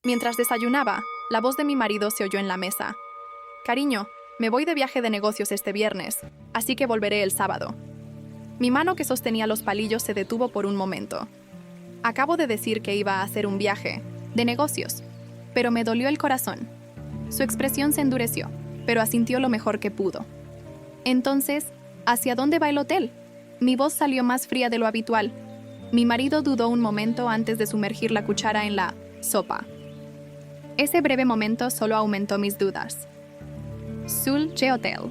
Mientras desayunaba, la voz de mi marido se oyó en la mesa. Cariño, me voy de viaje de negocios este viernes, así que volveré el sábado. Mi mano que sostenía los palillos se detuvo por un momento. Acabo de decir que iba a hacer un viaje de negocios, pero me dolió el corazón. Su expresión se endureció, pero asintió lo mejor que pudo. Entonces, ¿hacia dónde va el hotel? Mi voz salió más fría de lo habitual. Mi marido dudó un momento antes de sumergir la cuchara en la sopa. Ese breve momento solo aumentó mis dudas. Sul Je Hotel.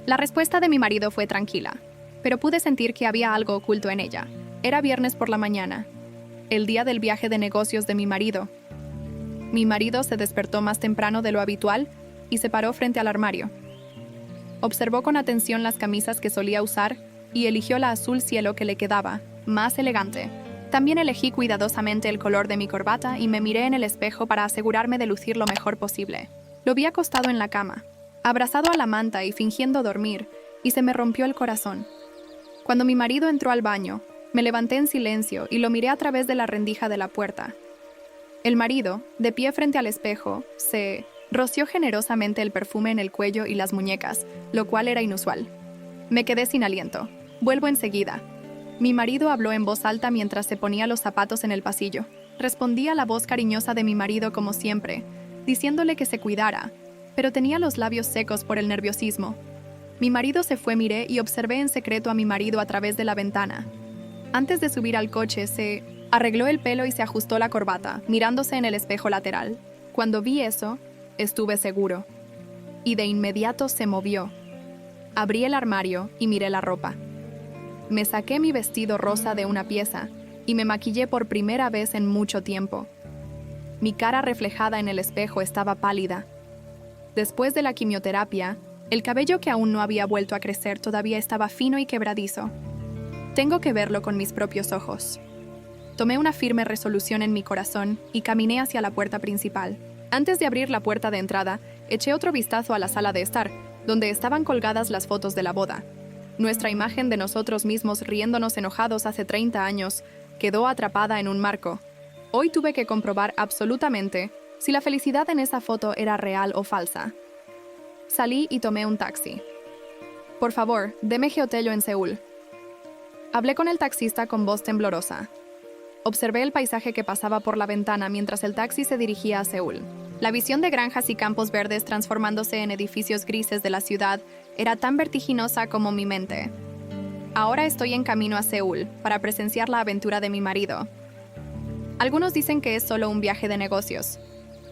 La respuesta de mi marido fue tranquila, pero pude sentir que había algo oculto en ella. Era viernes por la mañana, el día del viaje de negocios de mi marido. Mi marido se despertó más temprano de lo habitual y se paró frente al armario. Observó con atención las camisas que solía usar y eligió la azul cielo que le quedaba, más elegante. También elegí cuidadosamente el color de mi corbata y me miré en el espejo para asegurarme de lucir lo mejor posible. Lo vi acostado en la cama, abrazado a la manta y fingiendo dormir, y se me rompió el corazón. Cuando mi marido entró al baño, me levanté en silencio y lo miré a través de la rendija de la puerta. El marido, de pie frente al espejo, se roció generosamente el perfume en el cuello y las muñecas, lo cual era inusual. Me quedé sin aliento. Vuelvo enseguida. Mi marido habló en voz alta mientras se ponía los zapatos en el pasillo. Respondí a la voz cariñosa de mi marido como siempre, diciéndole que se cuidara, pero tenía los labios secos por el nerviosismo. Mi marido se fue, miré y observé en secreto a mi marido a través de la ventana. Antes de subir al coche, se arregló el pelo y se ajustó la corbata, mirándose en el espejo lateral. Cuando vi eso, estuve seguro. Y de inmediato se movió. Abrí el armario y miré la ropa. Me saqué mi vestido rosa de una pieza y me maquillé por primera vez en mucho tiempo. Mi cara reflejada en el espejo estaba pálida. Después de la quimioterapia, el cabello que aún no había vuelto a crecer todavía estaba fino y quebradizo. Tengo que verlo con mis propios ojos. Tomé una firme resolución en mi corazón y caminé hacia la puerta principal. Antes de abrir la puerta de entrada, eché otro vistazo a la sala de estar, donde estaban colgadas las fotos de la boda. Nuestra imagen de nosotros mismos riéndonos enojados hace 30 años quedó atrapada en un marco. Hoy tuve que comprobar absolutamente si la felicidad en esa foto era real o falsa. Salí y tomé un taxi. Por favor, deme Hotel en Seúl. Hablé con el taxista con voz temblorosa. Observé el paisaje que pasaba por la ventana mientras el taxi se dirigía a Seúl. La visión de granjas y campos verdes transformándose en edificios grises de la ciudad era tan vertiginosa como mi mente. Ahora estoy en camino a Seúl para presenciar la aventura de mi marido. Algunos dicen que es solo un viaje de negocios.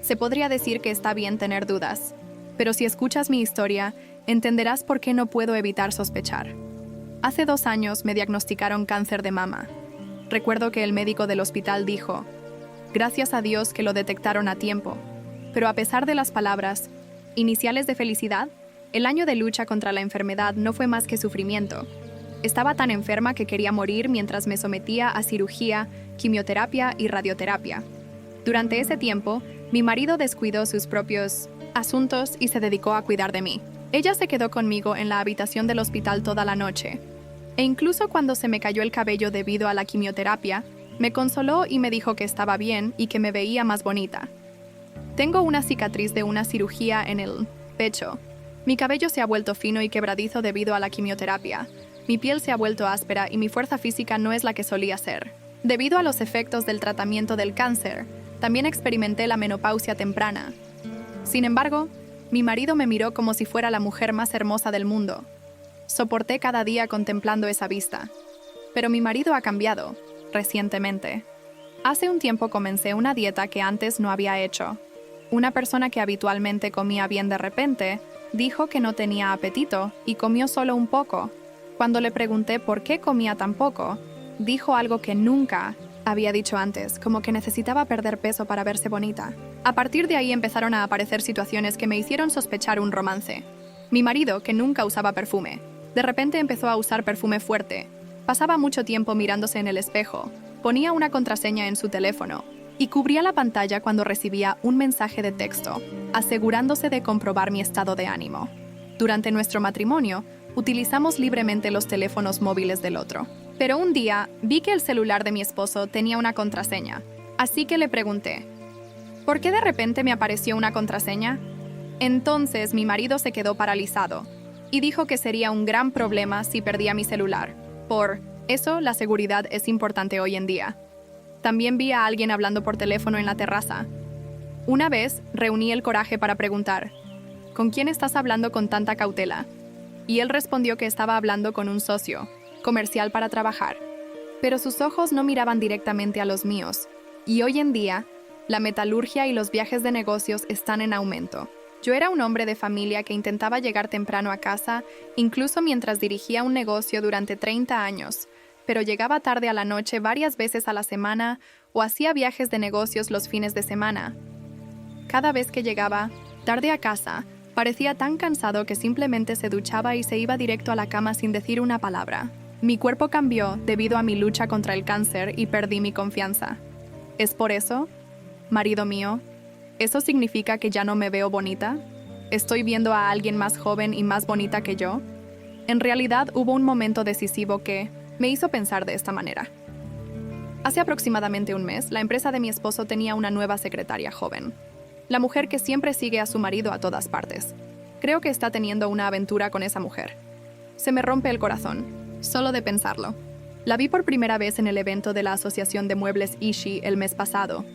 Se podría decir que está bien tener dudas, pero si escuchas mi historia, entenderás por qué no puedo evitar sospechar. Hace 2 años me diagnosticaron cáncer de mama. Recuerdo que el médico del hospital dijo, gracias a Dios que lo detectaron a tiempo. Pero a pesar de las palabras iniciales de felicidad, el año de lucha contra la enfermedad no fue más que sufrimiento. Estaba tan enferma que quería morir mientras me sometía a cirugía, quimioterapia y radioterapia. Durante ese tiempo, mi marido descuidó sus propios asuntos y se dedicó a cuidar de mí. Ella se quedó conmigo en la habitación del hospital toda la noche. E incluso cuando se me cayó el cabello debido a la quimioterapia, me consoló y me dijo que estaba bien y que me veía más bonita. Tengo una cicatriz de una cirugía en el pecho. Mi cabello se ha vuelto fino y quebradizo debido a la quimioterapia. Mi piel se ha vuelto áspera y mi fuerza física no es la que solía ser. Debido a los efectos del tratamiento del cáncer, también experimenté la menopausia temprana. Sin embargo, mi marido me miró como si fuera la mujer más hermosa del mundo. Soporté cada día contemplando esa vista. Pero mi marido ha cambiado, recientemente. Hace un tiempo comencé una dieta que antes no había hecho. Una persona que habitualmente comía bien de repente, dijo que no tenía apetito y comió solo un poco. Cuando le pregunté por qué comía tan poco, dijo algo que nunca había dicho antes, como que necesitaba perder peso para verse bonita. A partir de ahí empezaron a aparecer situaciones que me hicieron sospechar un romance. Mi marido, que nunca usaba perfume, de repente empezó a usar perfume fuerte. Pasaba mucho tiempo mirándose en el espejo, ponía una contraseña en su teléfono y cubría la pantalla cuando recibía un mensaje de texto, asegurándose de comprobar mi estado de ánimo. Durante nuestro matrimonio, utilizamos libremente los teléfonos móviles del otro. Pero un día vi que el celular de mi esposo tenía una contraseña, así que le pregunté, ¿Por qué de repente me apareció una contraseña? Entonces mi marido se quedó paralizado y dijo que sería un gran problema si perdía mi celular. Por eso, la seguridad es importante hoy en día. También vi a alguien hablando por teléfono en la terraza. Una vez, reuní el coraje para preguntar, ¿con quién estás hablando con tanta cautela? Y él respondió que estaba hablando con un socio comercial para trabajar. Pero sus ojos no miraban directamente a los míos. Y hoy en día, la metalurgia y los viajes de negocios están en aumento. Yo era un hombre de familia que intentaba llegar temprano a casa, incluso mientras dirigía un negocio durante 30 años, pero llegaba tarde a la noche varias veces a la semana o hacía viajes de negocios los fines de semana. Cada vez que llegaba tarde a casa, parecía tan cansado que simplemente se duchaba y se iba directo a la cama sin decir una palabra. Mi cuerpo cambió debido a mi lucha contra el cáncer y perdí mi confianza. ¿Es por eso, marido mío? ¿Eso significa que ya no me veo bonita? ¿Estoy viendo a alguien más joven y más bonita que yo? En realidad hubo un momento decisivo que me hizo pensar de esta manera. Hace aproximadamente un mes, la empresa de mi esposo tenía una nueva secretaria joven. La mujer que siempre sigue a su marido a todas partes. Creo que está teniendo una aventura con esa mujer. Se me rompe el corazón, solo de pensarlo. La vi por primera vez en el evento de la Asociación de Muebles Ishii el mes pasado.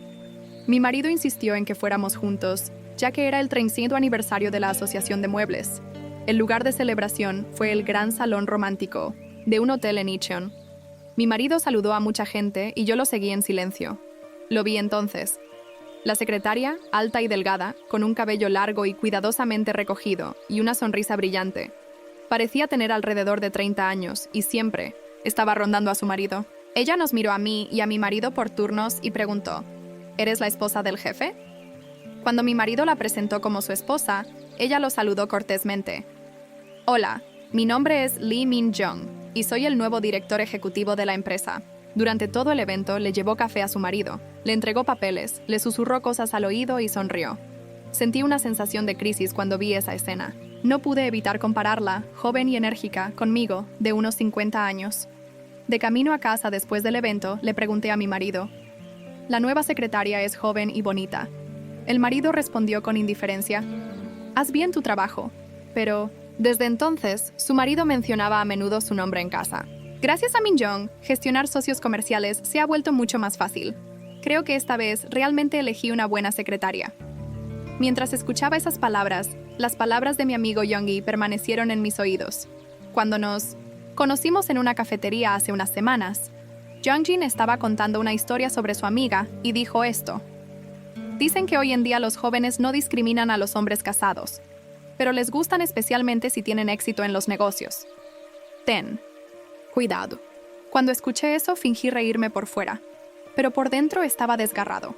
Mi marido insistió en que fuéramos juntos, ya que era el 30º aniversario de la Asociación de Muebles. El lugar de celebración fue el gran salón romántico de un hotel en Incheon. Mi marido saludó a mucha gente y yo lo seguí en silencio. Lo vi entonces. La secretaria, alta y delgada, con un cabello largo y cuidadosamente recogido y una sonrisa brillante. Parecía tener alrededor de 30 años y siempre estaba rondando a su marido. Ella nos miró a mí y a mi marido por turnos y preguntó, ¿eres la esposa del jefe? Cuando mi marido la presentó como su esposa, ella lo saludó cortésmente. Hola, mi nombre es Lee Min-jong y soy el nuevo director ejecutivo de la empresa. Durante todo el evento le llevó café a su marido, le entregó papeles, le susurró cosas al oído y sonrió. Sentí una sensación de crisis cuando vi esa escena. No pude evitar compararla, joven y enérgica, conmigo, de unos 50 años. De camino a casa después del evento, le pregunté a mi marido. La nueva secretaria es joven y bonita. El marido respondió con indiferencia. Haz bien tu trabajo. Pero, desde entonces, su marido mencionaba a menudo su nombre en casa. Gracias a Min-jong, gestionar socios comerciales se ha vuelto mucho más fácil. Creo que esta vez realmente elegí una buena secretaria. Mientras escuchaba esas palabras, las palabras de mi amigo Yoongi permanecieron en mis oídos. Cuando nos conocimos en una cafetería hace unas semanas, Yoongjin estaba contando una historia sobre su amiga y dijo esto. Dicen que hoy en día los jóvenes no discriminan a los hombres casados, pero les gustan especialmente si tienen éxito en los negocios. Ten cuidado. Cuando escuché eso, fingí reírme por fuera, pero por dentro estaba desgarrado,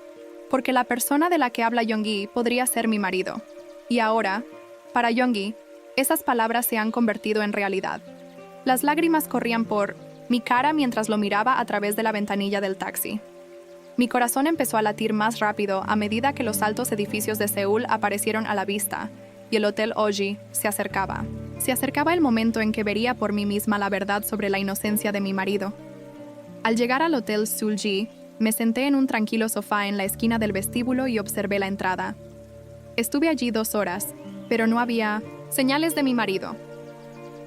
porque la persona de la que habla Yoongi podría ser mi marido. Y ahora, para Yoongi, esas palabras se han convertido en realidad. Las lágrimas corrían por mi cara mientras lo miraba a través de la ventanilla del taxi. Mi corazón empezó a latir más rápido a medida que los altos edificios de Seúl aparecieron a la vista y el Hotel Oji se acercaba. Se acercaba el momento en que vería por mí misma la verdad sobre la inocencia de mi marido. Al llegar al Hotel Seulgi, me senté en un tranquilo sofá en la esquina del vestíbulo y observé la entrada. Estuve allí 2 horas, pero no había señales de mi marido.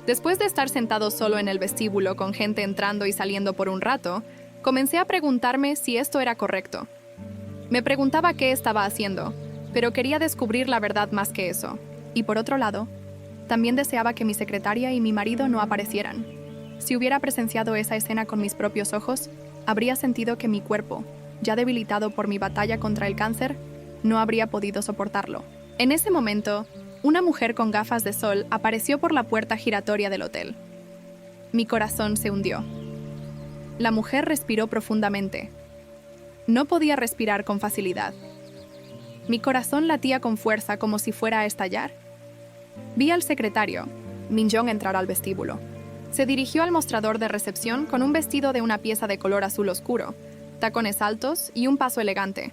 Después de estar sentado solo en el vestíbulo con gente entrando y saliendo por un rato, comencé a preguntarme si esto era correcto. Me preguntaba qué estaba haciendo, pero quería descubrir la verdad más que eso. Y por otro lado, también deseaba que mi secretaria y mi marido no aparecieran. Si hubiera presenciado esa escena con mis propios ojos, habría sentido que mi cuerpo, ya debilitado por mi batalla contra el cáncer, no habría podido soportarlo. En ese momento, una mujer con gafas de sol apareció por la puerta giratoria del hotel. Mi corazón se hundió. La mujer respiró profundamente. No podía respirar con facilidad. Mi corazón latía con fuerza como si fuera a estallar. Vi al secretario, Min-jong, entrar al vestíbulo. Se dirigió al mostrador de recepción con un vestido de una pieza de color azul oscuro, tacones altos y un paso elegante.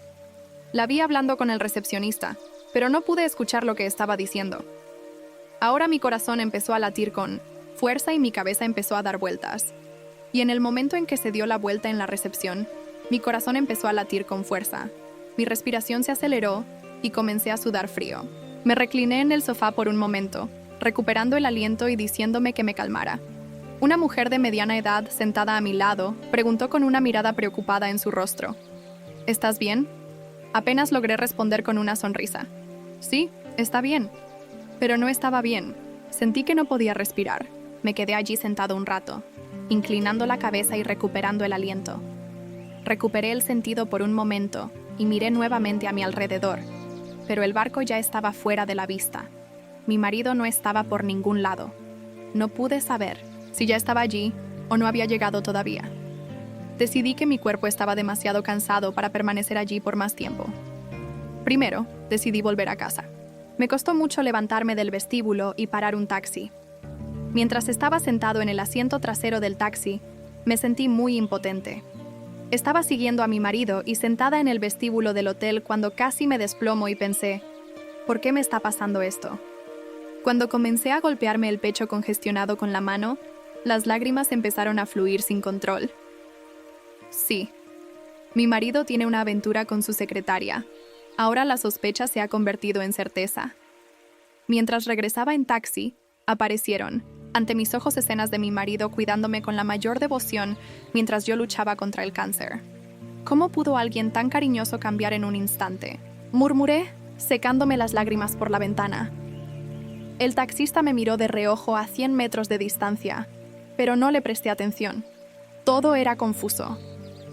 La vi hablando con el recepcionista, pero no pude escuchar lo que estaba diciendo. Ahora mi corazón empezó a latir con fuerza y mi cabeza empezó a dar vueltas. Y en el momento en que se dio la vuelta en la recepción, mi corazón empezó a latir con fuerza. Mi respiración se aceleró y comencé a sudar frío. Me recliné en el sofá por un momento, recuperando el aliento y diciéndome que me calmara. Una mujer de mediana edad, sentada a mi lado, preguntó con una mirada preocupada en su rostro. ¿Estás bien? Apenas logré responder con una sonrisa. Sí, está bien. Pero no estaba bien. Sentí que no podía respirar. Me quedé allí sentado un rato, inclinando la cabeza y recuperando el aliento. Recuperé el sentido por un momento y miré nuevamente a mi alrededor, pero el barco ya estaba fuera de la vista. Mi marido no estaba por ningún lado. No pude saber si ya estaba allí o no había llegado todavía. Decidí que mi cuerpo estaba demasiado cansado para permanecer allí por más tiempo. Primero, decidí volver a casa. Me costó mucho levantarme del vestíbulo y parar un taxi. Mientras estaba sentado en el asiento trasero del taxi, me sentí muy impotente. Estaba siguiendo a mi marido y sentada en el vestíbulo del hotel cuando casi me desplomo y pensé, ¿por qué me está pasando esto? Cuando comencé a golpearme el pecho congestionado con la mano, las lágrimas empezaron a fluir sin control. Sí, mi marido tiene una aventura con su secretaria. Ahora la sospecha se ha convertido en certeza. Mientras regresaba en taxi, aparecieron, ante mis ojos, escenas de mi marido cuidándome con la mayor devoción mientras yo luchaba contra el cáncer. ¿Cómo pudo alguien tan cariñoso cambiar en un instante? Murmuré, secándome las lágrimas por la ventana. El taxista me miró de reojo a 100 metros de distancia, pero no le presté atención. Todo era confuso.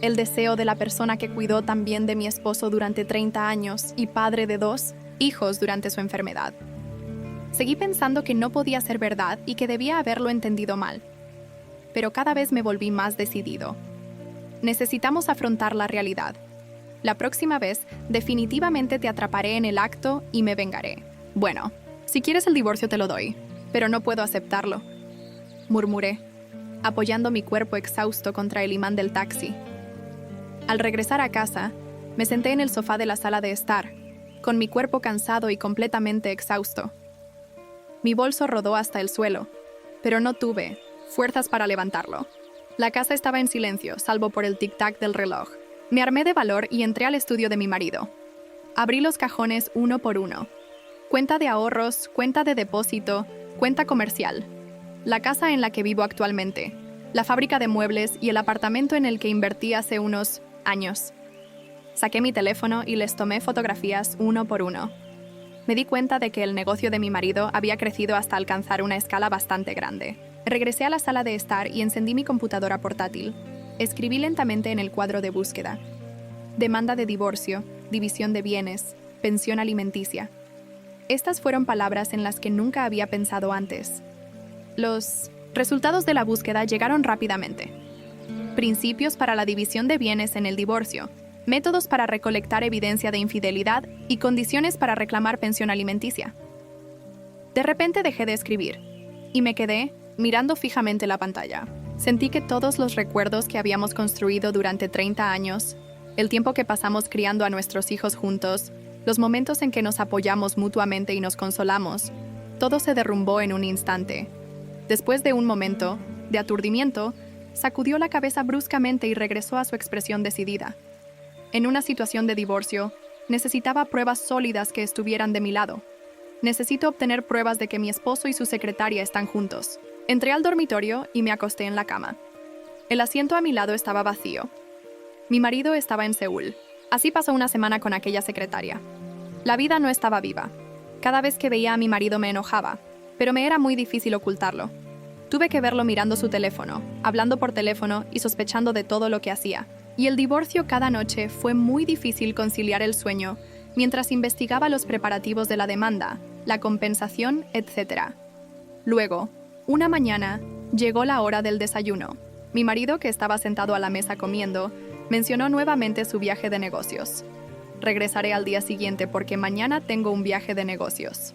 El deseo de la persona que cuidó también de mi esposo durante 30 años y padre de 2 hijos durante su enfermedad. Seguí pensando que no podía ser verdad y que debía haberlo entendido mal. Pero cada vez me volví más decidido. Necesitamos afrontar la realidad. La próxima vez, definitivamente te atraparé en el acto y me vengaré. Bueno, si quieres el divorcio te lo doy, pero no puedo aceptarlo, murmuré, apoyando mi cuerpo exhausto contra el imán del taxi. Al regresar a casa, me senté en el sofá de la sala de estar, con mi cuerpo cansado y completamente exhausto. Mi bolso rodó hasta el suelo, pero no tuve fuerzas para levantarlo. La casa estaba en silencio, salvo por el tic-tac del reloj. Me armé de valor y entré al estudio de mi marido. Abrí los cajones uno por uno. Cuenta de ahorros, cuenta de depósito, cuenta comercial. La casa en la que vivo actualmente, la fábrica de muebles y el apartamento en el que invertí hace unos años. Saqué mi teléfono y les tomé fotografías uno por uno. Me di cuenta de que el negocio de mi marido había crecido hasta alcanzar una escala bastante grande. Regresé a la sala de estar y encendí mi computadora portátil. Escribí lentamente en el cuadro de búsqueda: demanda de divorcio, división de bienes, pensión alimenticia. Estas fueron palabras en las que nunca había pensado antes. Los resultados de la búsqueda llegaron rápidamente. Principios para la división de bienes en el divorcio, métodos para recolectar evidencia de infidelidad y condiciones para reclamar pensión alimenticia. De repente dejé de escribir y me quedé mirando fijamente la pantalla. Sentí que todos los recuerdos que habíamos construido durante 30 años, el tiempo que pasamos criando a nuestros hijos juntos, los momentos en que nos apoyamos mutuamente y nos consolamos, todo se derrumbó en un instante. Después de un momento de aturdimiento, sacudió la cabeza bruscamente y regresó a su expresión decidida. En una situación de divorcio, necesitaba pruebas sólidas que estuvieran de mi lado. Necesito obtener pruebas de que mi esposo y su secretaria están juntos. Entré al dormitorio y me acosté en la cama. El asiento a mi lado estaba vacío. Mi marido estaba en Seúl. Así pasó una semana con aquella secretaria. La vida no estaba viva. Cada vez que veía a mi marido me enojaba, pero me era muy difícil ocultarlo. Tuve que verlo mirando su teléfono, hablando por teléfono y sospechando de todo lo que hacía. Y el divorcio cada noche fue muy difícil conciliar el sueño mientras investigaba los preparativos de la demanda, la compensación, etc. Luego, una mañana, llegó la hora del desayuno. Mi marido, que estaba sentado a la mesa comiendo, mencionó nuevamente su viaje de negocios. Regresaré al día siguiente porque mañana tengo un viaje de negocios.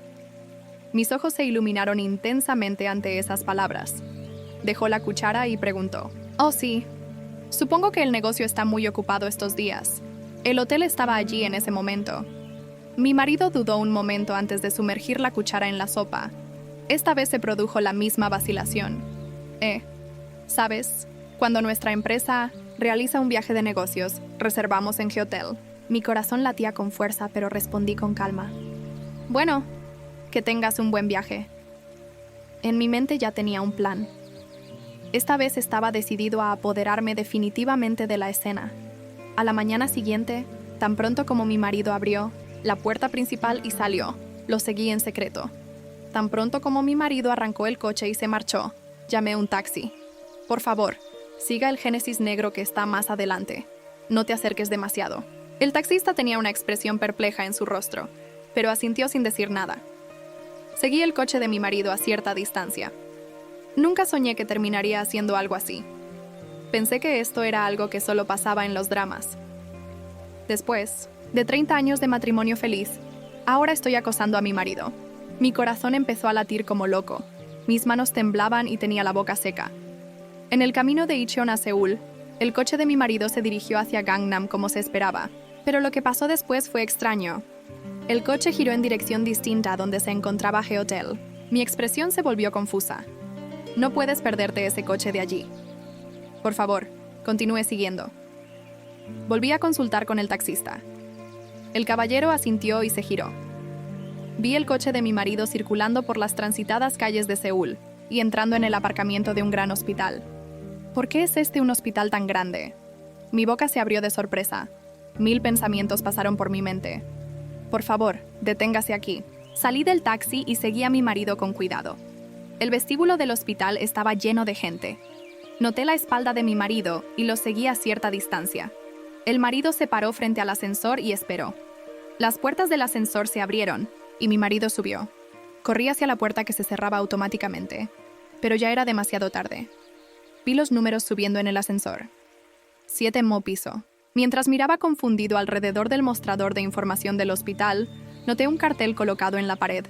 Mis ojos se iluminaron intensamente ante esas palabras. Dejó la cuchara y preguntó: «Oh, sí. Supongo que el negocio está muy ocupado estos días. El hotel estaba allí en ese momento». Mi marido dudó un momento antes de sumergir la cuchara en la sopa. Esta vez se produjo la misma vacilación. ¿Sabes? Cuando nuestra empresa realiza un viaje de negocios, reservamos en Geotel. Mi corazón latía con fuerza, pero respondí con calma. Bueno, que tengas un buen viaje. En mi mente ya tenía un plan. Esta vez estaba decidido a apoderarme definitivamente de la escena. A la mañana siguiente, tan pronto como mi marido abrió la puerta principal y salió, lo seguí en secreto. Tan pronto como mi marido arrancó el coche y se marchó, llamé un taxi. Por favor, siga el Génesis negro que está más adelante. No te acerques demasiado. El taxista tenía una expresión perpleja en su rostro, pero asintió sin decir nada. Seguí el coche de mi marido a cierta distancia. Nunca soñé que terminaría haciendo algo así. Pensé que esto era algo que solo pasaba en los dramas. Después de 30 años de matrimonio feliz, ahora estoy acosando a mi marido. Mi corazón empezó a latir como loco. Mis manos temblaban y tenía la boca seca. En el camino de Incheon a Seúl, el coche de mi marido se dirigió hacia Gangnam como se esperaba, pero lo que pasó después fue extraño. El coche giró en dirección distinta a donde se encontraba G-Hotel. Mi expresión se volvió confusa. No puedes perderte ese coche de allí. Por favor, continúe siguiendo. Volví a consultar con el taxista. El caballero asintió y se giró. Vi el coche de mi marido circulando por las transitadas calles de Seúl y entrando en el aparcamiento de un gran hospital. ¿Por qué es este un hospital tan grande? Mi boca se abrió de sorpresa. 1000 pensamientos pasaron por mi mente. Por favor, deténgase aquí. Salí del taxi y seguí a mi marido con cuidado. El vestíbulo del hospital estaba lleno de gente. Noté la espalda de mi marido y lo seguí a cierta distancia. El marido se paró frente al ascensor y esperó. Las puertas del ascensor se abrieron y mi marido subió. Corrí hacia la puerta que se cerraba automáticamente, pero ya era demasiado tarde. Vi los números subiendo en el ascensor. 7º piso. Mientras miraba confundido alrededor del mostrador de información del hospital, noté un cartel colocado en la pared.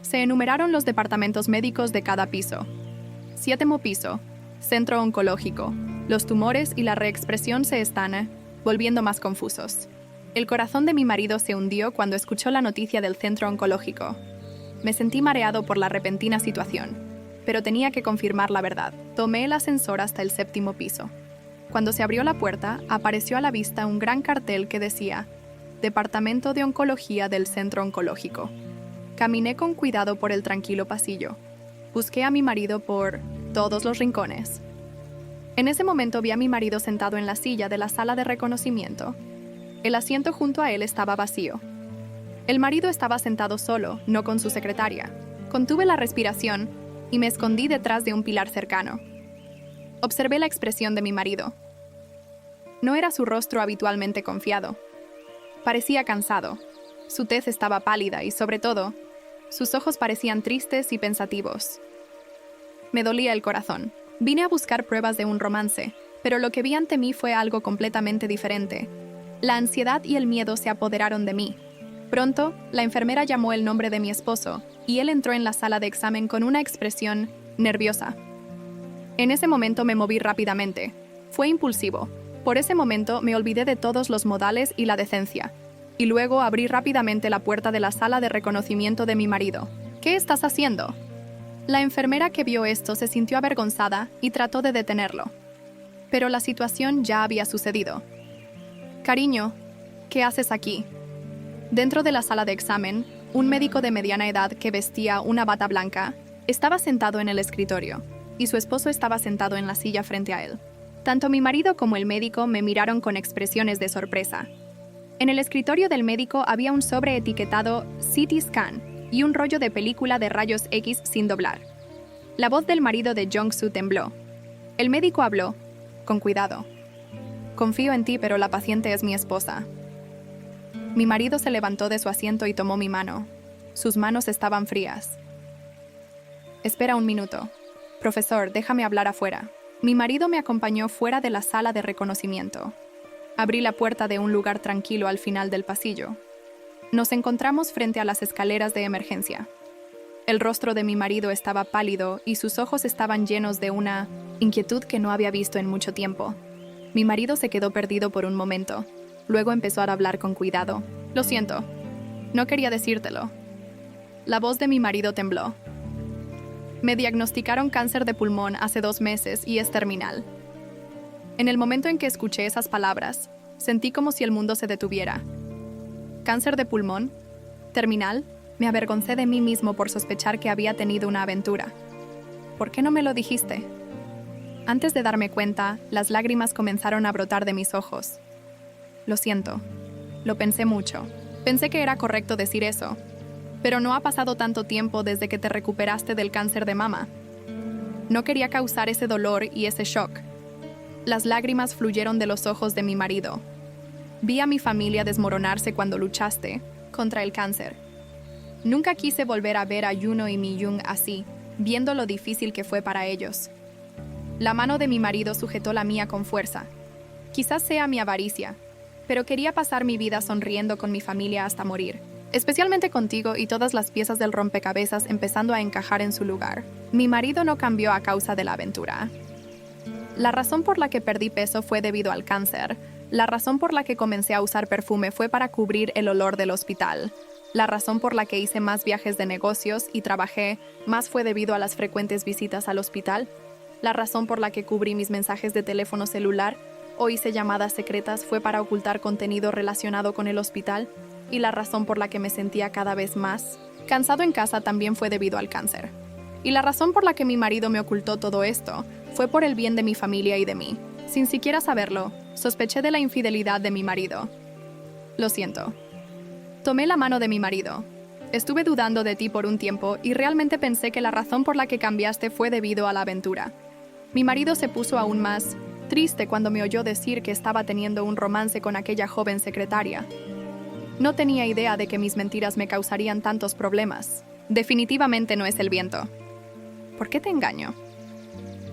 Se enumeraron los departamentos médicos de cada piso. 7º piso. Centro oncológico. Los tumores y la reexpresión se están volviendo más confusos. El corazón de mi marido se hundió cuando escuchó la noticia del centro oncológico. Me sentí mareado por la repentina situación, pero tenía que confirmar la verdad. Tomé el ascensor hasta el 7º piso. Cuando se abrió la puerta, apareció a la vista un gran cartel que decía Departamento de Oncología del Centro Oncológico. Caminé con cuidado por el tranquilo pasillo. Busqué a mi marido por todos los rincones. En ese momento vi a mi marido sentado en la silla de la sala de reconocimiento. El asiento junto a él estaba vacío. El marido estaba sentado solo, no con su secretaria. Contuve la respiración y me escondí detrás de un pilar cercano. Observé la expresión de mi marido. No era su rostro habitualmente confiado. Parecía cansado. Su tez estaba pálida y, sobre todo, sus ojos parecían tristes y pensativos. Me dolía el corazón. Vine a buscar pruebas de un romance, pero lo que vi ante mí fue algo completamente diferente. La ansiedad y el miedo se apoderaron de mí. Pronto, la enfermera llamó el nombre de mi esposo, y él entró en la sala de examen con una expresión nerviosa. En ese momento me moví rápidamente. Fue impulsivo. Por ese momento me olvidé de todos los modales y la decencia. Y luego abrí rápidamente la puerta de la sala de reconocimiento de mi marido. ¿Qué estás haciendo? La enfermera que vio esto se sintió avergonzada y trató de detenerlo. Pero la situación ya había sucedido. Cariño, ¿qué haces aquí? Dentro de la sala de examen, un médico de mediana edad que vestía una bata blanca estaba sentado en el escritorio, y su esposo estaba sentado en la silla frente a él. Tanto mi marido como el médico me miraron con expresiones de sorpresa. En el escritorio del médico había un sobre etiquetado CT Scan y un rollo de película de rayos X sin doblar. La voz del marido de Jong-soo tembló. El médico habló, con cuidado. Confío en ti, pero la paciente es mi esposa. Mi marido se levantó de su asiento y tomó mi mano. Sus manos estaban frías. Espera un minuto. Profesor, déjame hablar afuera. Mi marido me acompañó fuera de la sala de reconocimiento. Abrí la puerta de un lugar tranquilo al final del pasillo. Nos encontramos frente a las escaleras de emergencia. El rostro de mi marido estaba pálido y sus ojos estaban llenos de una inquietud que no había visto en mucho tiempo. Mi marido se quedó perdido por un momento. Luego empezó a hablar con cuidado. Lo siento. No quería decírtelo. La voz de mi marido tembló. Me diagnosticaron cáncer de pulmón hace 2 meses y es terminal. En el momento en que escuché esas palabras, Sentí como si el mundo se detuviera. ¿Cáncer de pulmón? ¿Terminal? Me avergoncé de mí mismo por sospechar que había tenido una aventura. ¿Por qué no me lo dijiste? Antes de darme cuenta, las lágrimas comenzaron a brotar de mis ojos. Lo siento. Lo pensé mucho. Pensé que era correcto decir eso. Pero no ha pasado tanto tiempo desde que te recuperaste del cáncer de mama. No quería causar ese dolor y ese shock. Las lágrimas fluyeron de los ojos de mi marido. Vi a mi familia desmoronarse cuando luchaste contra el cáncer. Nunca quise volver a ver a Juno y Mi-young así, viendo lo difícil que fue para ellos. La mano de mi marido sujetó la mía con fuerza. Quizás sea mi avaricia, pero quería pasar mi vida sonriendo con mi familia hasta morir. Especialmente contigo y todas las piezas del rompecabezas empezando a encajar en su lugar. Mi marido no cambió a causa de la aventura. La razón por la que perdí peso fue debido al cáncer. La razón por la que comencé a usar perfume fue para cubrir el olor del hospital. La razón por la que hice más viajes de negocios y trabajé más fue debido a las frecuentes visitas al hospital. La razón por la que cubrí mis mensajes de teléfono celular o hice llamadas secretas fue para ocultar contenido relacionado con el hospital. Y la razón por la que me sentía cada vez más cansado en casa también fue debido al cáncer. Y la razón por la que mi marido me ocultó todo esto fue por el bien de mi familia y de mí. Sin siquiera saberlo, sospeché de la infidelidad de mi marido. Lo siento. Tomé la mano de mi marido. Estuve dudando de ti por un tiempo y realmente pensé que la razón por la que cambiaste fue debido a la aventura. Mi marido se puso aún más triste cuando me oyó decir que estaba teniendo un romance con aquella joven secretaria. No tenía idea de que mis mentiras me causarían tantos problemas. Definitivamente no es el viento. ¿Por qué te engaño?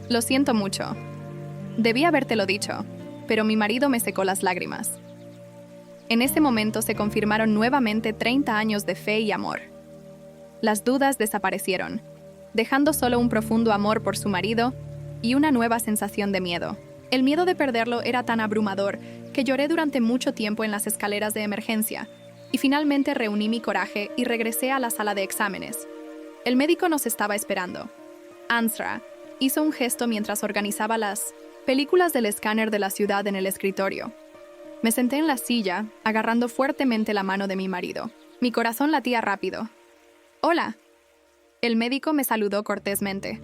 Lo siento mucho. Debí habértelo dicho, pero mi marido me secó las lágrimas. En ese momento se confirmaron nuevamente 30 años de fe y amor. Las dudas desaparecieron, dejando solo un profundo amor por su marido y una nueva sensación de miedo. El miedo de perderlo era tan abrumador que lloré durante mucho tiempo en las escaleras de emergencia y finalmente reuní mi coraje y regresé a la sala de exámenes. El médico nos estaba esperando. Ansra hizo un gesto mientras organizaba las películas del escáner de la ciudad en el escritorio. Me senté en la silla, agarrando fuertemente la mano de mi marido. Mi corazón latía rápido. «Hola». El médico me saludó cortésmente.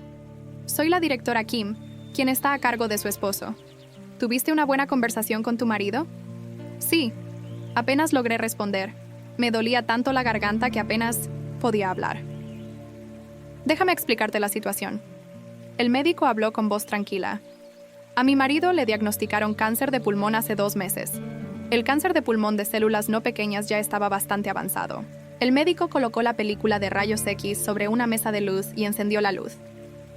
«Soy la directora Kim, quien está a cargo de su esposo. ¿Tuviste una buena conversación con tu marido?» «Sí». Apenas logré responder. Me dolía tanto la garganta que apenas podía hablar. «Déjame explicarte la situación». El médico habló con voz tranquila. A mi marido le diagnosticaron cáncer de pulmón hace 2 meses. El cáncer de pulmón de células no pequeñas ya estaba bastante avanzado. El médico colocó la película de rayos X sobre una mesa de luz y encendió la luz.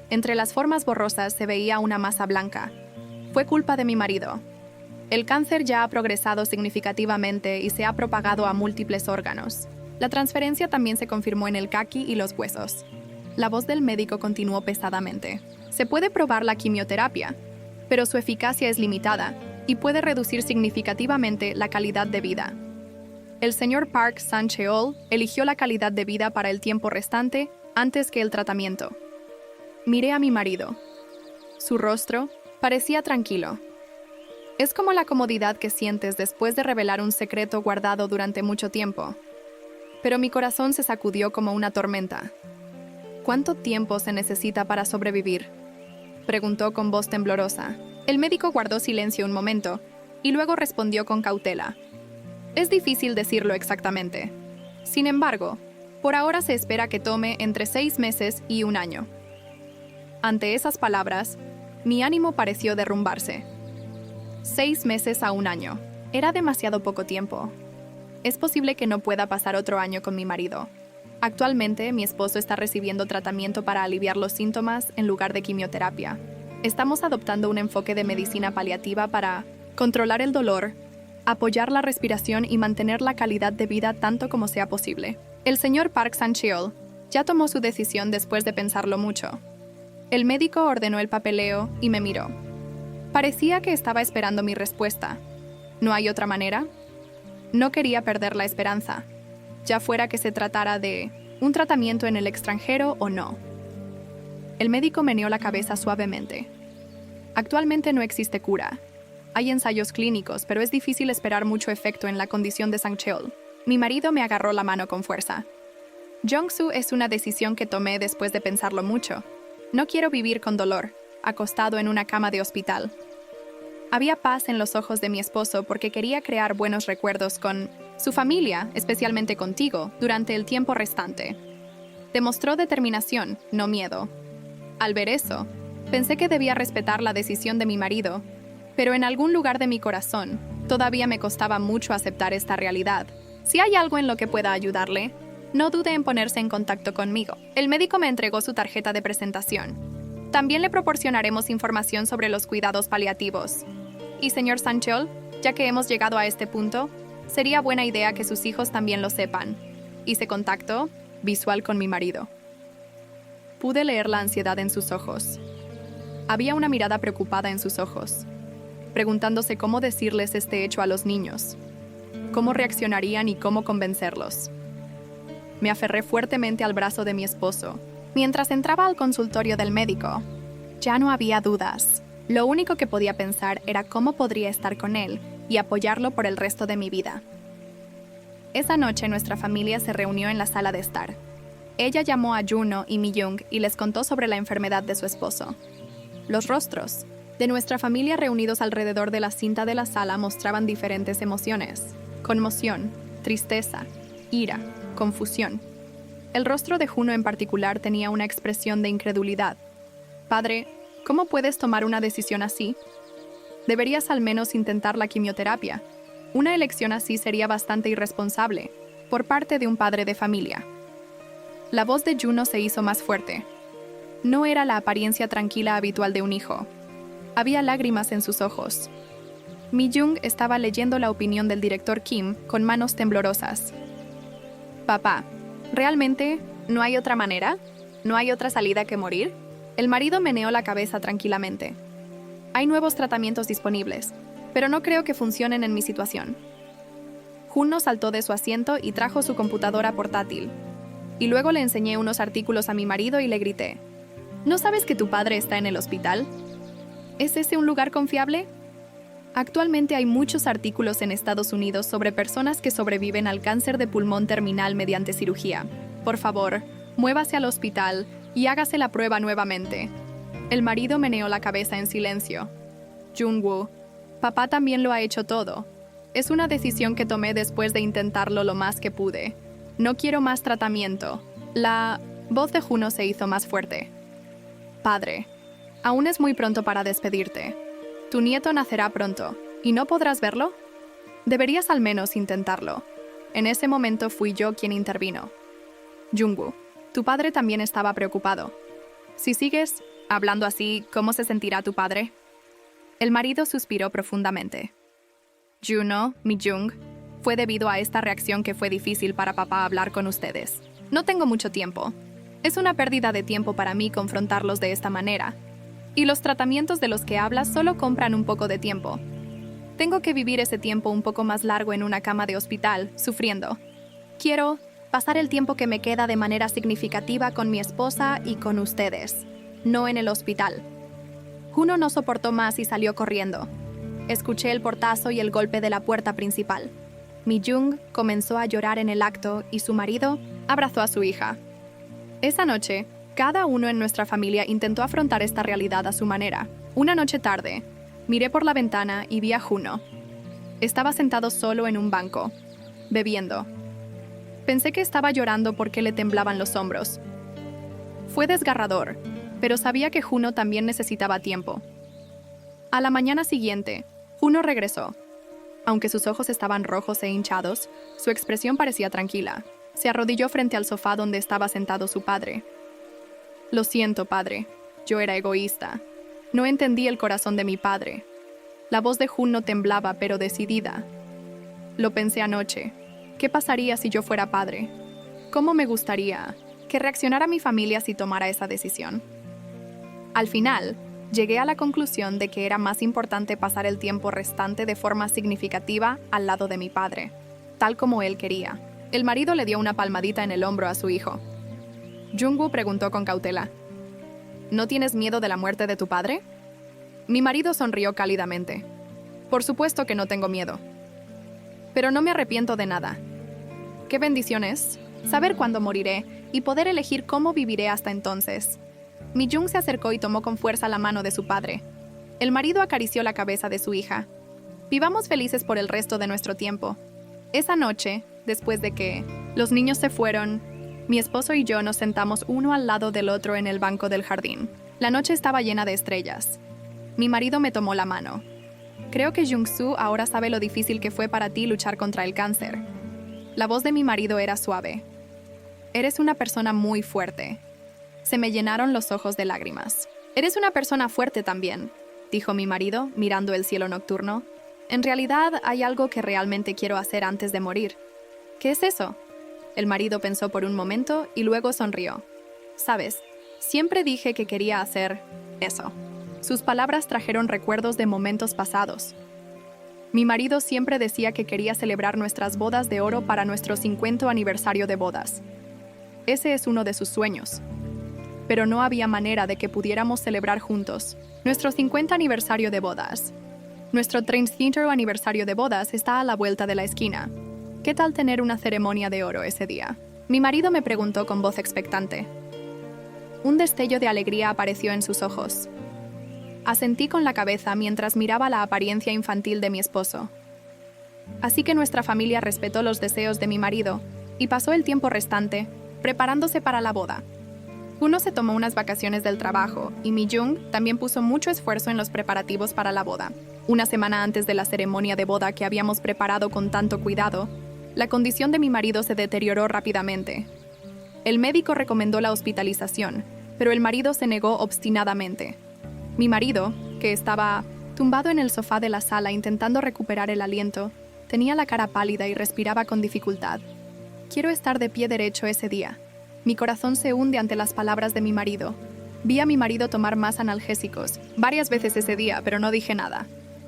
Entre las formas borrosas se veía una masa blanca. Fue culpa de mi marido. El cáncer ya ha progresado significativamente y se ha propagado a múltiples órganos. La transferencia también se confirmó en el caqui y los huesos. La voz del médico continuó pesadamente. Se puede probar la quimioterapia, pero su eficacia es limitada y puede reducir significativamente la calidad de vida. El señor Park Sang-cheol eligió la calidad de vida para el tiempo restante antes que el tratamiento. Miré a mi marido. Su rostro parecía tranquilo. Es como la comodidad que sientes después de revelar un secreto guardado durante mucho tiempo. Pero mi corazón se sacudió como una tormenta. ¿Cuánto tiempo se necesita para sobrevivir?, preguntó con voz temblorosa. El médico guardó silencio un momento y luego respondió con cautela. Es difícil decirlo exactamente. Sin embargo, por ahora se espera que tome entre 6 meses y 1 año. Ante esas palabras, mi ánimo pareció derrumbarse. 6 meses a 1 año. Era demasiado poco tiempo. Es posible que no pueda pasar otro año con mi marido. Actualmente, mi esposo está recibiendo tratamiento para aliviar los síntomas en lugar de quimioterapia. Estamos adoptando un enfoque de medicina paliativa para controlar el dolor, apoyar la respiración y mantener la calidad de vida tanto como sea posible. El señor Park Sang-cheol ya tomó su decisión después de pensarlo mucho. El médico ordenó el papeleo y me miró. Parecía que estaba esperando mi respuesta. ¿No hay otra manera? No quería perder la esperanza, ya fuera que se tratara de un tratamiento en el extranjero o no. El médico meneó la cabeza suavemente. Actualmente no existe cura. Hay ensayos clínicos, pero es difícil esperar mucho efecto en la condición de Sang-cheol. Mi marido me agarró la mano con fuerza. Jong-soo es una decisión que tomé después de pensarlo mucho. No quiero vivir con dolor, acostado en una cama de hospital. Había paz en los ojos de mi esposo porque quería crear buenos recuerdos con su familia, especialmente contigo, durante el tiempo restante. Demostró determinación, no miedo. Al ver eso, pensé que debía respetar la decisión de mi marido, pero en algún lugar de mi corazón, todavía me costaba mucho aceptar esta realidad. Si hay algo en lo que pueda ayudarle, no dude en ponerse en contacto conmigo. El médico me entregó su tarjeta de presentación. También le proporcionaremos información sobre los cuidados paliativos. Y señor Sang-cheol, ya que hemos llegado a este punto, sería buena idea que sus hijos también lo sepan. Hice contacto visual con mi marido. Pude leer la ansiedad en sus ojos. Había una mirada preocupada en sus ojos, preguntándose cómo decirles este hecho a los niños, cómo reaccionarían y cómo convencerlos. Me aferré fuertemente al brazo de mi esposo. Mientras entraba al consultorio del médico, ya no había dudas. Lo único que podía pensar era cómo podría estar con él y apoyarlo por el resto de mi vida. Esa noche nuestra familia se reunió en la sala de estar. Ella llamó a Juno y Mi-jung y les contó sobre la enfermedad de su esposo. Los rostros de nuestra familia reunidos alrededor de la cinta de la sala mostraban diferentes emociones: conmoción, tristeza, ira, confusión. El rostro de Juno en particular tenía una expresión de incredulidad. Padre, ¿cómo puedes tomar una decisión así? Deberías al menos intentar la quimioterapia. Una elección así sería bastante irresponsable, por parte de un padre de familia. La voz de Juno se hizo más fuerte. No era la apariencia tranquila habitual de un hijo. Había lágrimas en sus ojos. Mi-jung estaba leyendo la opinión del director Kim con manos temblorosas. Papá, ¿realmente no hay otra manera? ¿No hay otra salida que morir? El marido meneó la cabeza tranquilamente. Hay nuevos tratamientos disponibles, pero no creo que funcionen en mi situación. Juno saltó de su asiento y trajo su computadora portátil. Y luego le enseñé unos artículos a mi marido y le grité: ¿No sabes que tu padre está en el hospital? ¿Es ese un lugar confiable? Actualmente hay muchos artículos en Estados Unidos sobre personas que sobreviven al cáncer de pulmón terminal mediante cirugía. Por favor, muévase al hospital y hágase la prueba nuevamente. El marido meneó la cabeza en silencio. Jung-woo, papá también lo ha hecho todo. Es una decisión que tomé después de intentarlo lo más que pude. No quiero más tratamiento. La voz de Juno se hizo más fuerte. Padre, aún es muy pronto para despedirte. Tu nieto nacerá pronto, ¿y no podrás verlo? Deberías al menos intentarlo. En ese momento fui yo quien intervino. Jung-woo, tu padre también estaba preocupado. Si sigues hablando así, ¿cómo se sentirá tu padre? El marido suspiró profundamente. Juno, Mi-jung, fue debido a esta reacción que fue difícil para papá hablar con ustedes. No tengo mucho tiempo. Es una pérdida de tiempo para mí confrontarlos de esta manera. Y los tratamientos de los que hablas solo compran un poco de tiempo. Tengo que vivir ese tiempo un poco más largo en una cama de hospital, sufriendo. Quiero pasar el tiempo que me queda de manera significativa con mi esposa y con ustedes, no en el hospital. Juno no soportó más y salió corriendo. Escuché el portazo y el golpe de la puerta principal. Mi-jung comenzó a llorar en el acto y su marido abrazó a su hija. Esa noche, cada uno en nuestra familia intentó afrontar esta realidad a su manera. Una noche tarde, miré por la ventana y vi a Juno. Estaba sentado solo en un banco, bebiendo. Pensé que estaba llorando porque le temblaban los hombros. Fue desgarrador, pero sabía que Juno también necesitaba tiempo. A la mañana siguiente, Juno regresó. Aunque sus ojos estaban rojos e hinchados, su expresión parecía tranquila. Se arrodilló frente al sofá donde estaba sentado su padre. Lo siento, padre. Yo era egoísta. No entendí el corazón de mi padre. La voz de Juno temblaba, pero decidida. Lo pensé anoche. ¿Qué pasaría si yo fuera padre? ¿Cómo me gustaría que reaccionara mi familia si tomara esa decisión? Al final, llegué a la conclusión de que era más importante pasar el tiempo restante de forma significativa al lado de mi padre, tal como él quería. El marido le dio una palmadita en el hombro a su hijo. Jung-woo preguntó con cautela: ¿No tienes miedo de la muerte de tu padre? Mi marido sonrió cálidamente. Por supuesto que no tengo miedo. Pero no me arrepiento de nada. Qué bendición es saber cuándo moriré y poder elegir cómo viviré hasta entonces. Mi-jung se acercó y tomó con fuerza la mano de su padre. El marido acarició la cabeza de su hija. Vivamos felices por el resto de nuestro tiempo. Esa noche, después de que los niños se fueron, mi esposo y yo nos sentamos uno al lado del otro en el banco del jardín. La noche estaba llena de estrellas. Mi marido me tomó la mano. Creo que Jung-soo ahora sabe lo difícil que fue para ti luchar contra el cáncer. La voz de mi marido era suave. Eres una persona muy fuerte. Se me llenaron los ojos de lágrimas. Eres una persona fuerte también, dijo mi marido, mirando el cielo nocturno. En realidad, hay algo que realmente quiero hacer antes de morir. ¿Qué es eso? El marido pensó por un momento y luego sonrió. Sabes, siempre dije que quería hacer eso. Sus palabras trajeron recuerdos de momentos pasados. Mi marido siempre decía que quería celebrar nuestras bodas de oro para nuestro 50 aniversario de bodas. Ese es uno de sus sueños. Pero no había manera de que pudiéramos celebrar juntos nuestro 50 aniversario de bodas. Nuestro 30 aniversario de bodas está a la vuelta de la esquina. ¿Qué tal tener una ceremonia de oro ese día? Mi marido me preguntó con voz expectante. Un destello de alegría apareció en sus ojos. Asentí con la cabeza mientras miraba la apariencia infantil de mi esposo. Así que nuestra familia respetó los deseos de mi marido y pasó el tiempo restante preparándose para la boda. Uno se tomó unas vacaciones del trabajo y Mi-jung también puso mucho esfuerzo en los preparativos para la boda. Una semana antes de la ceremonia de boda que habíamos preparado con tanto cuidado, la condición de mi marido se deterioró rápidamente. El médico recomendó la hospitalización, pero el marido se negó obstinadamente. Mi marido, que estaba tumbado en el sofá de la sala intentando recuperar el aliento, tenía la cara pálida y respiraba con dificultad. Quiero estar de pie derecho ese día. Mi corazón se hunde ante las palabras de mi marido. Vi a mi marido tomar más analgésicos varias veces ese día, pero no dije nada,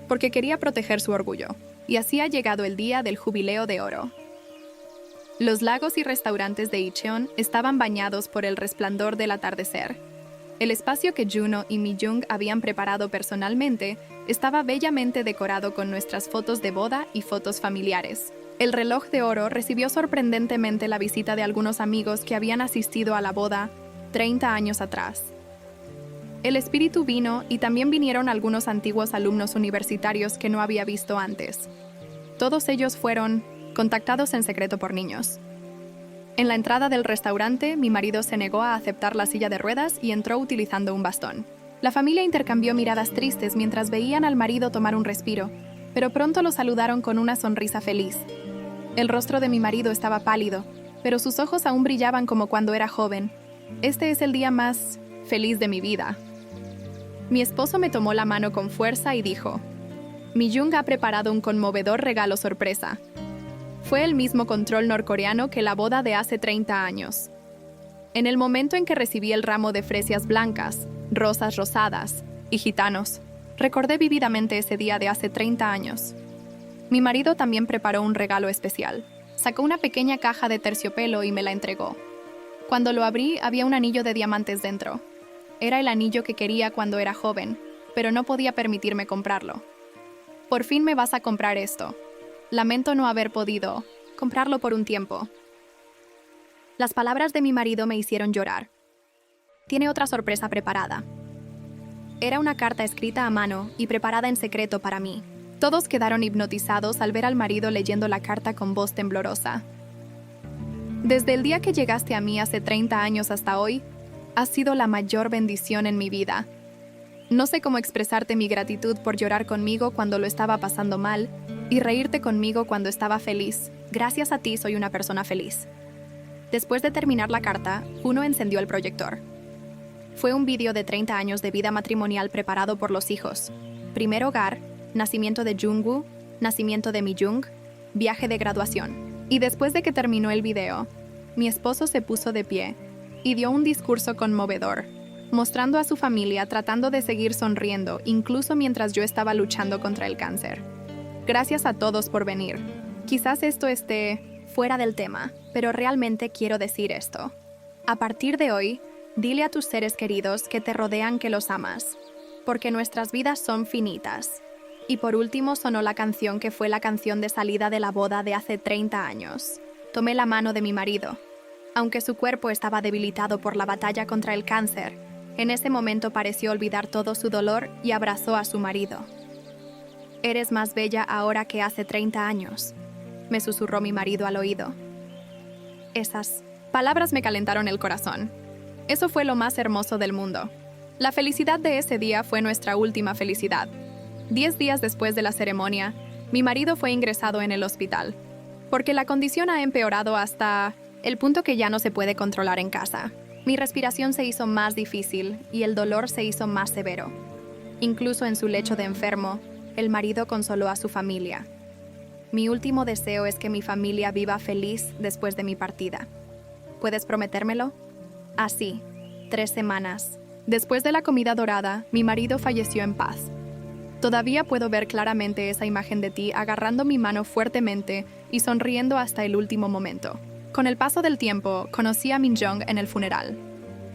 porque quería proteger su orgullo. Y así ha llegado el día del jubileo de oro. Los lagos y restaurantes de Incheon estaban bañados por el resplandor del atardecer. El espacio que Juno y Mi-jung habían preparado personalmente estaba bellamente decorado con nuestras fotos de boda y fotos familiares. El reloj de oro recibió sorprendentemente la visita de algunos amigos que habían asistido a la boda 30 años atrás. El espíritu vino y también vinieron algunos antiguos alumnos universitarios que no había visto antes. Todos ellos fueron contactados en secreto por niños. En la entrada del restaurante, mi marido se negó a aceptar la silla de ruedas y entró utilizando un bastón. La familia intercambió miradas tristes mientras veían al marido tomar un respiro, pero pronto lo saludaron con una sonrisa feliz. El rostro de mi marido estaba pálido, pero sus ojos aún brillaban como cuando era joven. Este es el día más feliz de mi vida. Mi esposo me tomó la mano con fuerza y dijo: Mi-jung ha preparado un conmovedor regalo sorpresa. Fue el mismo control norcoreano que la boda de hace 30 años. En el momento en que recibí el ramo de fresias blancas, rosas rosadas y gitanos, recordé vívidamente ese día de hace 30 años. Mi marido también preparó un regalo especial. Sacó una pequeña caja de terciopelo y me la entregó. Cuando lo abrí, había un anillo de diamantes dentro. Era el anillo que quería cuando era joven, pero no podía permitirme comprarlo. Por fin me vas a comprar esto. Lamento no haber podido comprarlo por un tiempo. Las palabras de mi marido me hicieron llorar. Tiene otra sorpresa preparada. Era una carta escrita a mano y preparada en secreto para mí. Todos quedaron hipnotizados al ver al marido leyendo la carta con voz temblorosa. Desde el día que llegaste a mí hace 30 años hasta hoy, has sido la mayor bendición en mi vida. No sé cómo expresarte mi gratitud por llorar conmigo cuando lo estaba pasando mal y reírte conmigo cuando estaba feliz. Gracias a ti soy una persona feliz. Después de terminar la carta, Juno encendió el proyector. Fue un vídeo de 30 años de vida matrimonial preparado por los hijos. Primer hogar, nacimiento de Jungwoo, nacimiento de Mi-jung, viaje de graduación. Y después de que terminó el video, mi esposo se puso de pie y dio un discurso conmovedor, mostrando a su familia tratando de seguir sonriendo incluso mientras yo estaba luchando contra el cáncer. Gracias a todos por venir. Quizás esto esté fuera del tema, pero realmente quiero decir esto. A partir de hoy, dile a tus seres queridos que te rodean que los amas, porque nuestras vidas son finitas. Y por último sonó la canción que fue la canción de salida de la boda de hace 30 años. Tomé la mano de mi marido. Aunque su cuerpo estaba debilitado por la batalla contra el cáncer, en ese momento pareció olvidar todo su dolor y abrazó a su marido. «Eres más bella ahora que hace 30 años», me susurró mi marido al oído. Esas palabras me calentaron el corazón. Eso fue lo más hermoso del mundo. La felicidad de ese día fue nuestra última felicidad. 10 días después de la ceremonia, mi marido fue ingresado en el hospital, porque la condición ha empeorado hasta el punto que ya no se puede controlar en casa. Mi respiración se hizo más difícil y el dolor se hizo más severo. Incluso en su lecho de enfermo, el marido consoló a su familia. Mi último deseo es que mi familia viva feliz después de mi partida. ¿Puedes prometérmelo? Así, 3 semanas. Después de la comida dorada, mi marido falleció en paz. Todavía puedo ver claramente esa imagen de ti agarrando mi mano fuertemente y sonriendo hasta el último momento. Con el paso del tiempo, conocí a Min Jong en el funeral.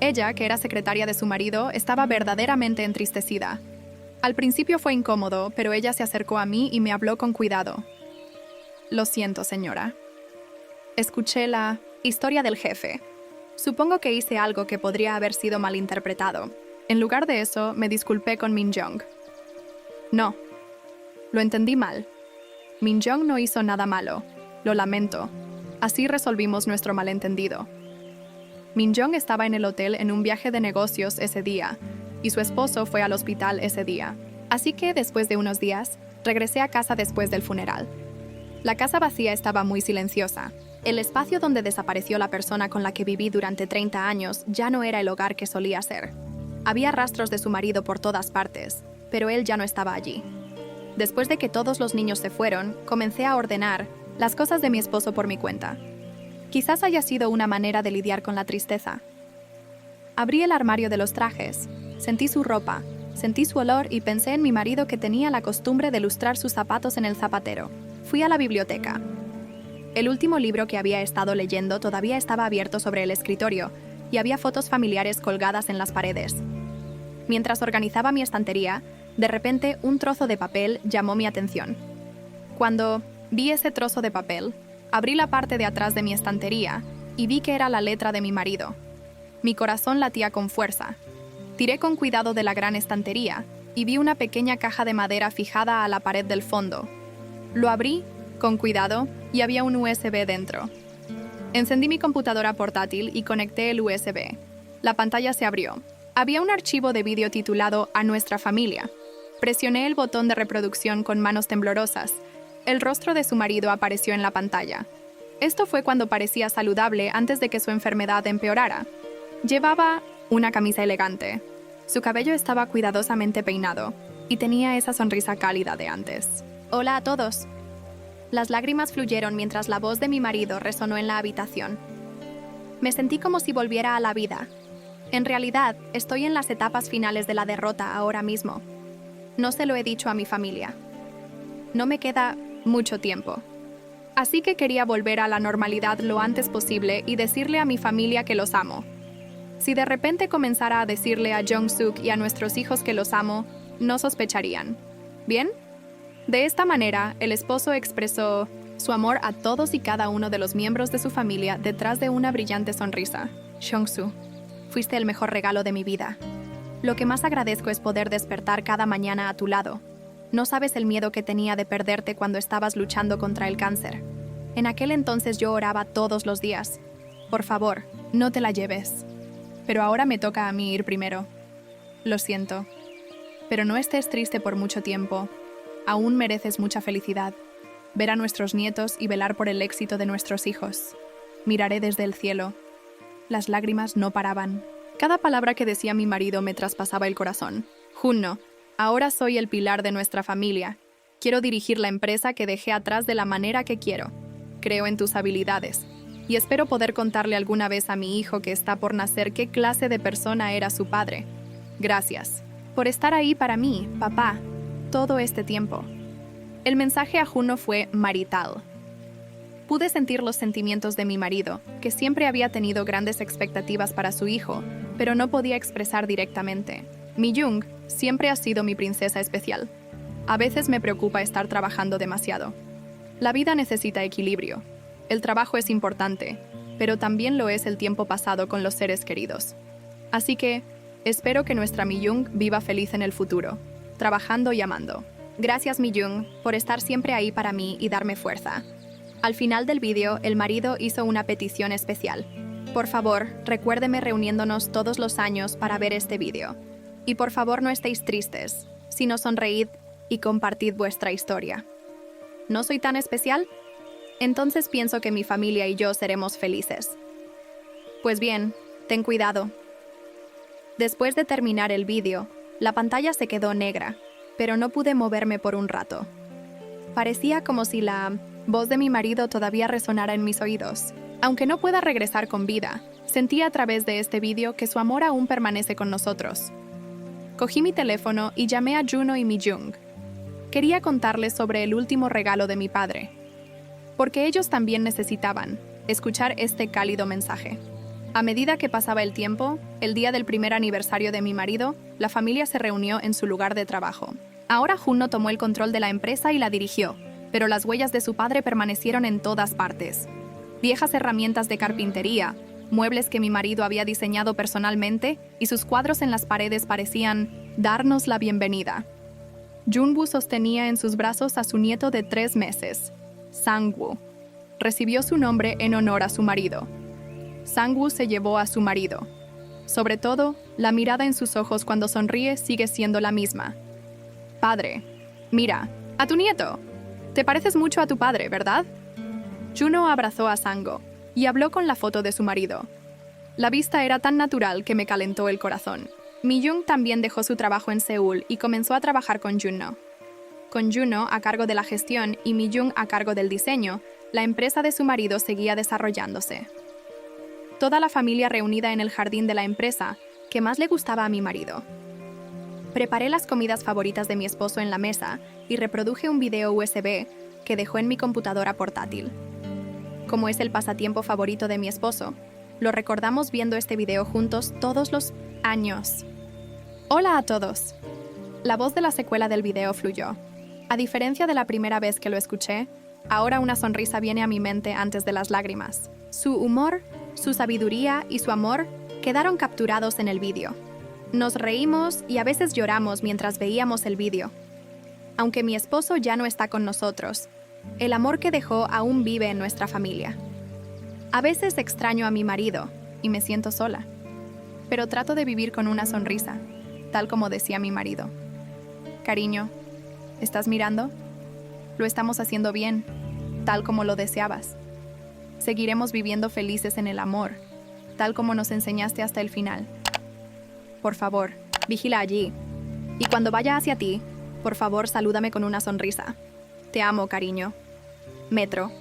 Ella, que era secretaria de su marido, estaba verdaderamente entristecida. Al principio fue incómodo, pero ella se acercó a mí y me habló con cuidado. «Lo siento, señora. Escuché la historia del jefe. Supongo que hice algo que podría haber sido malinterpretado. En lugar de eso, me disculpé con Min Jong. No, lo entendí mal. Min Jong no hizo nada malo. Lo lamento. Así resolvimos nuestro malentendido». Min Jong estaba en el hotel en un viaje de negocios ese día, y su esposo fue al hospital ese día. Así que, después de unos días, regresé a casa después del funeral. La casa vacía estaba muy silenciosa. El espacio donde desapareció la persona con la que viví durante 30 años ya no era el hogar que solía ser. Había rastros de su marido por todas partes, pero él ya no estaba allí. Después de que todos los niños se fueron, comencé a ordenar las cosas de mi esposo por mi cuenta. Quizás haya sido una manera de lidiar con la tristeza. Abrí el armario de los trajes, sentí su ropa, sentí su olor y pensé en mi marido que tenía la costumbre de lustrar sus zapatos en el zapatero. Fui a la biblioteca. El último libro que había estado leyendo todavía estaba abierto sobre el escritorio y había fotos familiares colgadas en las paredes. Mientras organizaba mi estantería, de repente un trozo de papel llamó mi atención. Cuando vi ese trozo de papel, abrí la parte de atrás de mi estantería y vi que era la letra de mi marido. Mi corazón latía con fuerza. Tiré con cuidado de la gran estantería y vi una pequeña caja de madera fijada a la pared del fondo. Lo abrí, con cuidado, y había un USB dentro. Encendí mi computadora portátil y conecté el USB. La pantalla se abrió. Había un archivo de vídeo titulado «A nuestra familia». Presioné el botón de reproducción con manos temblorosas. El rostro de su marido apareció en la pantalla. Esto fue cuando parecía saludable antes de que su enfermedad empeorara. Llevaba una camisa elegante. Su cabello estaba cuidadosamente peinado y tenía esa sonrisa cálida de antes. «Hola a todos». Las lágrimas fluyeron mientras la voz de mi marido resonó en la habitación. Me sentí como si volviera a la vida. En realidad, estoy en las etapas finales de la derrota ahora mismo. No se lo he dicho a mi familia. No me queda mucho tiempo. Así que quería volver a la normalidad lo antes posible y decirle a mi familia que los amo. Si de repente comenzara a decirle a Jong-suk y a nuestros hijos que los amo, no sospecharían. ¿Bien? De esta manera, el esposo expresó su amor a todos y cada uno de los miembros de su familia detrás de una brillante sonrisa. Jong-soo, fuiste el mejor regalo de mi vida. Lo que más agradezco es poder despertar cada mañana a tu lado. No sabes el miedo que tenía de perderte cuando estabas luchando contra el cáncer. En aquel entonces yo oraba todos los días. Por favor, no te la lleves. Pero ahora me toca a mí ir primero. Lo siento. Pero no estés triste por mucho tiempo. Aún mereces mucha felicidad. Ver a nuestros nietos y velar por el éxito de nuestros hijos. Miraré desde el cielo. Las lágrimas no paraban. Cada palabra que decía mi marido me traspasaba el corazón. Junno, ahora soy el pilar de nuestra familia. Quiero dirigir la empresa que dejé atrás de la manera que quiero. Creo en tus habilidades. Y espero poder contarle alguna vez a mi hijo que está por nacer qué clase de persona era su padre. Gracias por estar ahí para mí, papá, todo este tiempo. El mensaje a Junno fue marital. Pude sentir los sentimientos de mi marido, que siempre había tenido grandes expectativas para su hijo, pero no podía expresar directamente. Mi Jung siempre ha sido mi princesa especial. A veces me preocupa estar trabajando demasiado. La vida necesita equilibrio. El trabajo es importante, pero también lo es el tiempo pasado con los seres queridos. Así que, espero que nuestra Mi-young viva feliz en el futuro, trabajando y amando. Gracias Mi-young por estar siempre ahí para mí y darme fuerza. Al final del vídeo, el marido hizo una petición especial. Por favor, recuérdeme reuniéndonos todos los años para ver este vídeo. Y por favor no estéis tristes, sino sonreíd y compartid vuestra historia. ¿No soy tan especial? Entonces pienso que mi familia y yo seremos felices. Pues bien, ten cuidado. Después de terminar el vídeo, la pantalla se quedó negra, pero no pude moverme por un rato. Parecía como si la voz de mi marido todavía resonara en mis oídos. Aunque no pueda regresar con vida, sentí a través de este vídeo que su amor aún permanece con nosotros. Cogí mi teléfono y llamé a Juno y Mi-young. Quería contarles sobre el último regalo de mi padre, porque ellos también necesitaban escuchar este cálido mensaje. A medida que pasaba el tiempo, el día del primer aniversario de mi marido, la familia se reunió en su lugar de trabajo. Ahora Juno tomó el control de la empresa y la dirigió, pero las huellas de su padre permanecieron en todas partes. Viejas herramientas de carpintería, muebles que mi marido había diseñado personalmente y sus cuadros en las paredes parecían darnos la bienvenida. Junwoo sostenía en sus brazos a su nieto de 3 meses, Sangwoo. Recibió su nombre en honor a su marido. Sangwoo se llevó a su marido. Sobre todo, la mirada en sus ojos cuando sonríe sigue siendo la misma. Padre, mira, a tu nieto. Te pareces mucho a tu padre, ¿verdad? Juno abrazó a Sango y habló con la foto de su marido. La vista era tan natural que me calentó el corazón. Mi-young también dejó su trabajo en Seúl y comenzó a trabajar con Juno. Con Juno a cargo de la gestión y Mi-young a cargo del diseño, la empresa de su marido seguía desarrollándose. Toda la familia reunida en el jardín de la empresa, que más le gustaba a mi marido. Preparé las comidas favoritas de mi esposo en la mesa y reproduje un video USB que dejó en mi computadora portátil. Como es el pasatiempo favorito de mi esposo, lo recordamos viendo este video juntos todos los años. Hola a todos. La voz de la secuela del video fluyó. A diferencia de la primera vez que lo escuché, ahora una sonrisa viene a mi mente antes de las lágrimas. Su humor, su sabiduría y su amor quedaron capturados en el vídeo. Nos reímos y a veces lloramos mientras veíamos el vídeo. Aunque mi esposo ya no está con nosotros, el amor que dejó aún vive en nuestra familia. A veces extraño a mi marido y me siento sola, pero trato de vivir con una sonrisa, tal como decía mi marido. Cariño, ¿estás mirando? Lo estamos haciendo bien, tal como lo deseabas. Seguiremos viviendo felices en el amor, tal como nos enseñaste hasta el final. Por favor, vigila allí. Y cuando vaya hacia ti, por favor, salúdame con una sonrisa. Te amo, cariño. Metro.